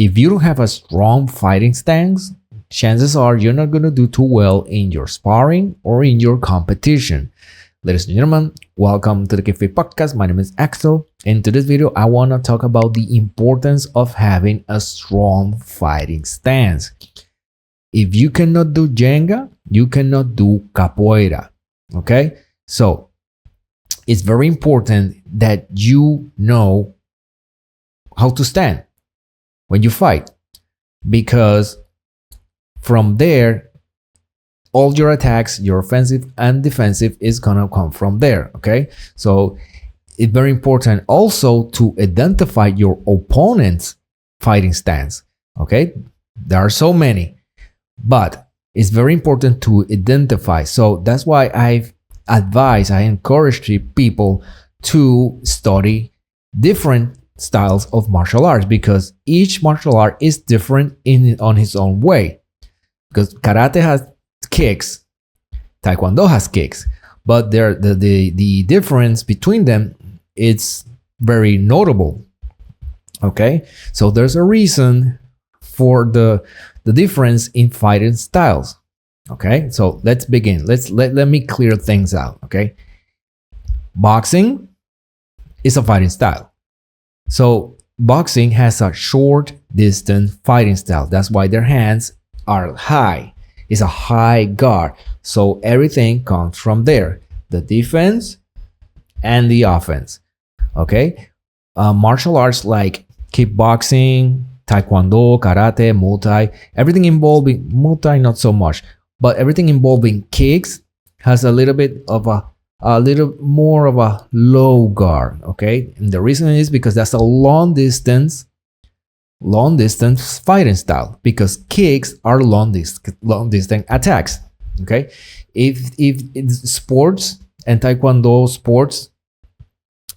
if you don't have a strong fighting stance, chances are you're not going to do too well in your sparring or in your competition. Ladies and gentlemen, welcome to the KickFit Podcast. My name is Axel. In today's video, I want to talk about the importance of having a strong fighting stance. If you cannot do Jenga, you cannot do capoeira. Okay? So, it's very important that you know how to stand when you fight, because from there, all your attacks, your offensive and defensive, is gonna come from there. Okay, so it's very important also to identify your opponent's fighting stance. Okay, there are so many, but it's very important to identify. So that's why I encourage people to study different styles of martial arts, because each martial art is different on its own way. Because karate has kicks, Taekwondo has kicks, but the difference between them, it's very notable. Okay, so there's a reason for the difference in fighting styles. Okay, so let's begin. Let me clear things out. Okay, boxing is a fighting style. So boxing has a short distance fighting style. That's why their hands are high. It's a high guard. So everything comes from there. The defense and the offense. Okay. Martial arts like kickboxing, Taekwondo, karate, Muay Thai, everything involving Muay Thai, not so much, but everything involving kicks has a little bit of a little more of a low guard. Okay, and the reason is because that's a long distance fighting style, because kicks are long distance attacks. Okay, if it's sports and Taekwondo sports,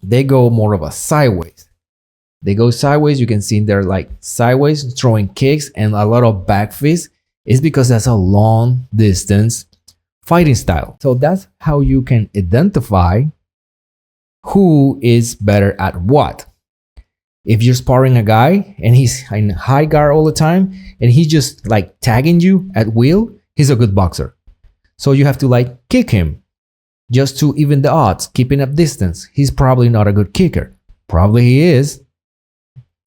they go more of a sideways. They go sideways. You can see they're like sideways throwing kicks and a lot of back fists. It's because that's a long distance fighting style. So that's how you can identify who is better at what. If you're sparring a guy and he's in high guard all the time and he's just like tagging you at will, he's a good boxer. So you have to like kick him just to even the odds, keeping up distance. He's probably not a good kicker. Probably he is.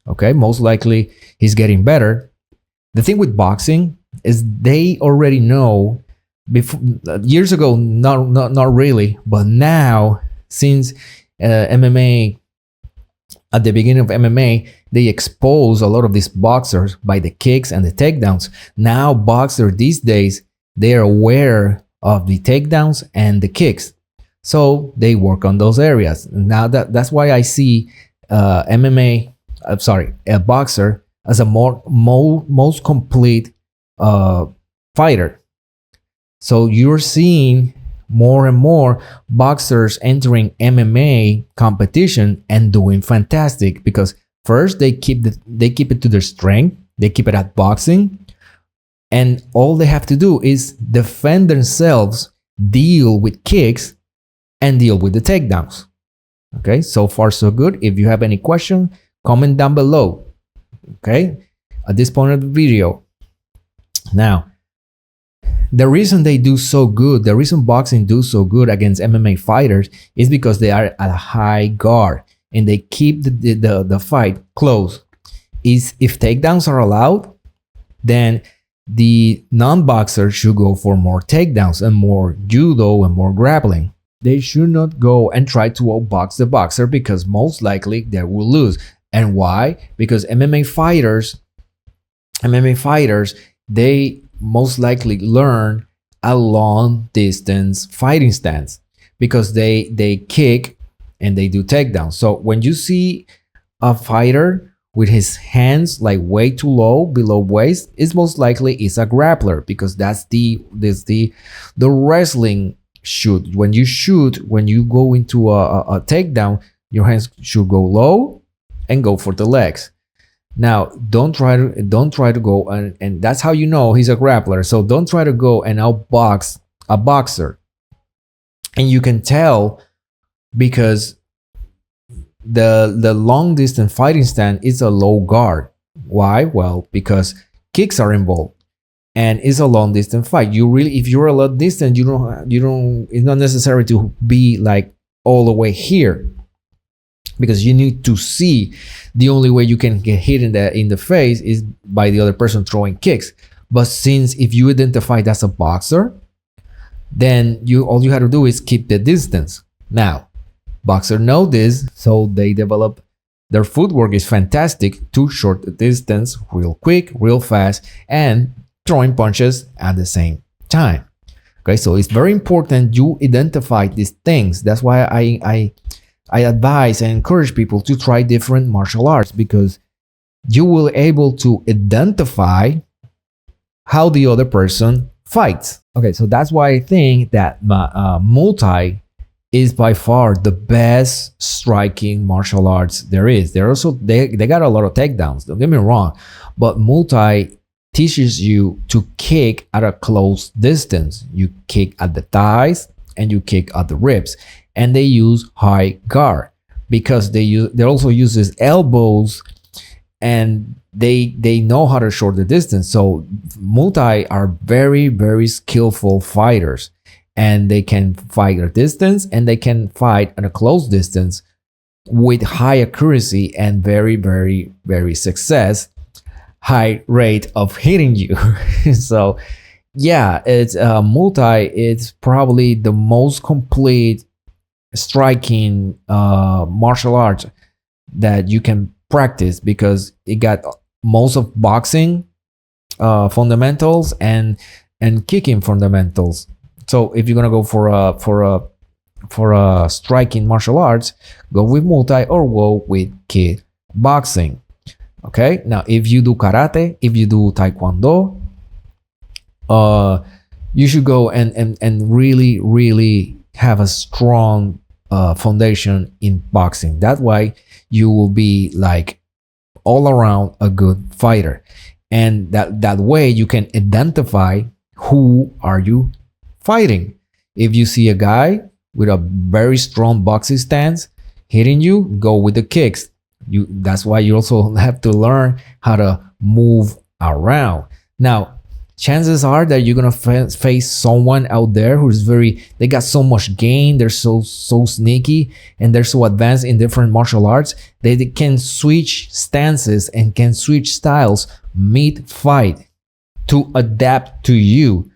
Okay, most likely he's getting better. The thing with boxing is they already know. Before, years ago, not really, but now, since MMA, at the beginning of MMA, they expose a lot of these boxers by the kicks and the takedowns. Now boxers these days, they are aware of the takedowns and the kicks, so they work on those areas. Now that's why I see a boxer as a most complete fighter. So you're seeing more and more boxers entering MMA competition and doing fantastic, because first they keep it to their strength, they keep it at boxing, and all they have to do is defend themselves, deal with kicks, and deal with the takedowns. Okay, so far so good. If you have any question, comment down below. Okay, at this point of the video. Now, the reason they do so good, the reason boxing do so good against MMA fighters, is because they are at a high guard and they keep the fight close. If takedowns are allowed, then the non-boxer should go for more takedowns and more judo and more grappling. They should not go and try to outbox the boxer, because most likely they will lose. And why? Because MMA fighters, they most likely learn a long distance fighting stance, because they kick and they do takedowns. So when you see a fighter with his hands like way too low below waist, it's most likely is a grappler, because that's the wrestling shoot. When you go into a takedown, your hands should go low and go for the legs. Now, don't try to go and that's how you know he's a grappler. So don't try to go and outbox a boxer. And you can tell, because the long distance fighting stance is a low guard. Why? Well, because kicks are involved and it's a long distance fight. You really, if you're a long distance, you don't, it's not necessary to be like all the way here, because you need to see the only way you can get hit in the face is by the other person throwing kicks. But since if you identify as a boxer, then all you have to do is keep the distance. Now, boxers know this, so they develop their footwork is fantastic to short the distance real quick, real fast, and throwing punches at the same time. Okay, so it's very important you identify these things. That's why I advise and encourage people to try different martial arts, because you will able to identify how the other person fights. Okay, so that's why I think that Muay Thai is by far the best striking martial arts there is. They got a lot of takedowns, don't get me wrong, but Muay Thai teaches you to kick at a close distance. You kick at the thighs and you kick at the ribs, and they use high guard because they also uses elbows, and they know how to short the distance. So Muay Thai are very, very skillful fighters, and they can fight at a distance and they can fight at a close distance with high accuracy and very, very, very high rate of hitting you. So yeah, it's Muay Thai. It's probably the most complete striking martial art that you can practice, because it got most of boxing fundamentals and kicking fundamentals. So if you're gonna go for a striking martial arts, go with Muay Thai or go with kickboxing. Okay, now if you do karate, if you do taekwondo, you should go and really have a strong foundation in boxing. That way you will be like all around a good fighter, and that way you can identify who are you fighting. If you see a guy with a very strong boxing stance hitting you, go with the kicks. That's why you also have to learn how to move around. Now, chances are that you're gonna face someone out there who's they got so much gain, they're so sneaky, and they're so advanced in different martial arts. They can switch stances and can switch styles mid-fight to adapt to you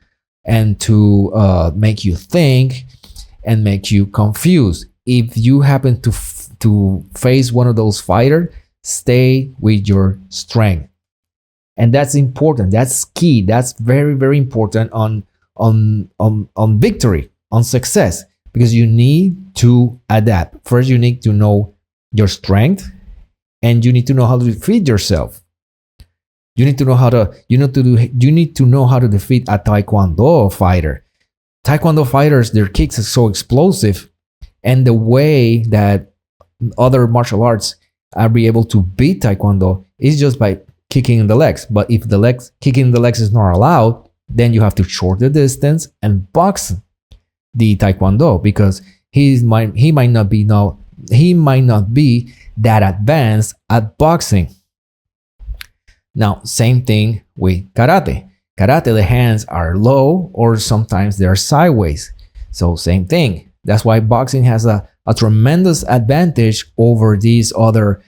and to make you think and make you confused. If you happen to face one of those fighters, stay with your strength. And that's important. That's key. That's very, very important on victory, on success, because you need to adapt. First, you need to know your strength, and you need to know how to defeat yourself. You need to know how to defeat a Taekwondo fighter. Taekwondo fighters, their kicks are so explosive, and the way that other martial arts are be able to beat Taekwondo is just by kicking in the legs. But if kicking in the legs is not allowed, then you have to short the distance and box the Taekwondo, because he might not be that advanced at boxing. Now, same thing with karate. Karate, the hands are low or sometimes they're sideways. So same thing. That's why boxing has a tremendous advantage over these other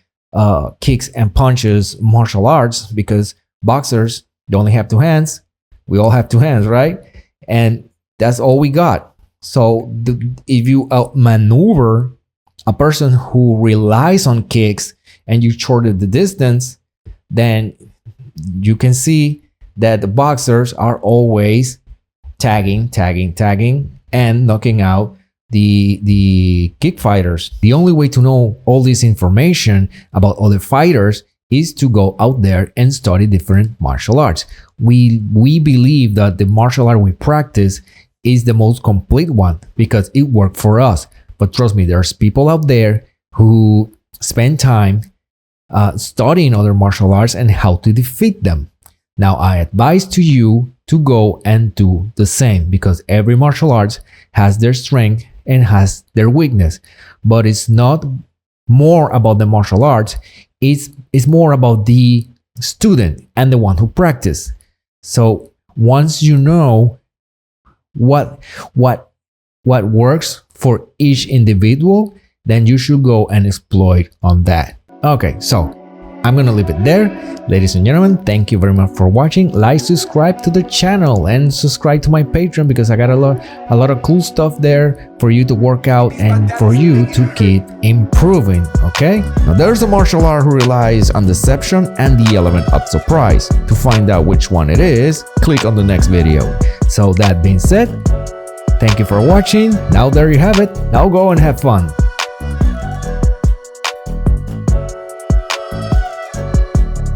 kicks and punches martial arts, because boxers, they only have two hands. We all have two hands, right? And that's all we got. So if you outmaneuver a person who relies on kicks and you shorted the distance, then you can see that the boxers are always tagging and knocking out the kick fighters. The only way to know all this information about other fighters is to go out there and study different martial arts. We believe that the martial art we practice is the most complete one because it worked for us. But trust me, there's people out there who spend time studying other martial arts and how to defeat them. Now, I advise to you to go and do the same, because every martial arts has their strength and has their weakness. But it's not more about the martial arts. It's more about the student and the one who practice. So once you know what works for each individual, then you should go and exploit on that. Okay, so I'm gonna leave it there. Ladies and gentlemen, thank you very much for watching. Like, subscribe to the channel, and subscribe to my Patreon, because I got a lot of cool stuff there for you to work out and for you to keep improving. Okay, now there's a martial art who relies on deception and the element of surprise. To find out which one it is, click on the next video. So that being said, thank you for watching. Now there you have it. Now go and have fun.